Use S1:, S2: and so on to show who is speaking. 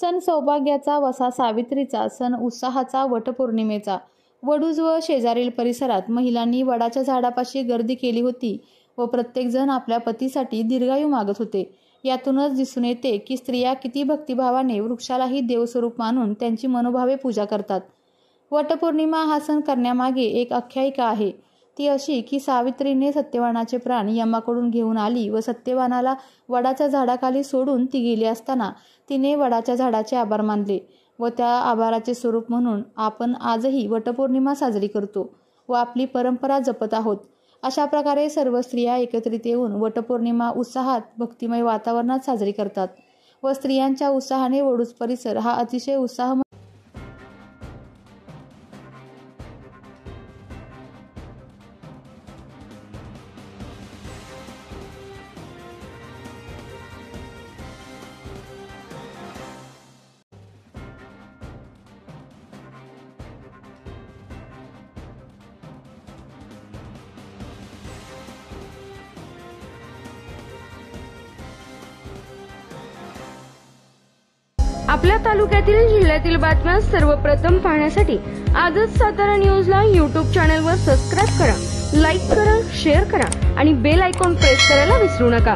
S1: सण सौभाग्याचा, वसा सावित्रीचा, सण उत्साहाचा, वटपौर्णिमेचा। वडूज व शेजारील परिसरात महिलांनी वडाच्या झाडापाशी गर्दी केली होती व प्रत्येकजण आपल्या पतीसाठी दीर्घायू मागत होते। यातूनच दिसून येते की स्त्रिया किती भक्तिभावाने वृक्षालाही देवस्वरूप मानून त्यांची मनोभावे पूजा करतात। वटपौर्णिमा हा सण करण्यामागे एक आख्यायिका आहे। ती अशी की सावित्रीने सत्यवानाचे प्राण यमाकडून घेऊन आली व सत्यवानाला वडाच्या झाडाखाली सोडून ती गेली असताना तिने वडाच्या झाडाचे आभार मानले व त्या आभाराचे स्वरूप म्हणून आपण आजही वटपौर्णिमा साजरी करतो व आपली परंपरा जपत आहोत। अशा प्रकारे सर्व स्त्रिया एकत्रित येऊन वटपौर्णिमा उत्साहात भक्तिमय वातावरणात साजरी करतात व स्त्रियांच्या उत्साहाने वडूज परिसर हा अतिशय उत्साहमय
S2: आपल्या तालुक्यातील जिल्ह्यातील बातम्या सर्वप्रथम पाहण्यासाठी आजच सातारा न्यूजला YouTube चॅनलवर सबस्क्राइब करा, लाईक करा, शेअर करा आणि बेल आयकॉन प्रेस करायला विसरू नका।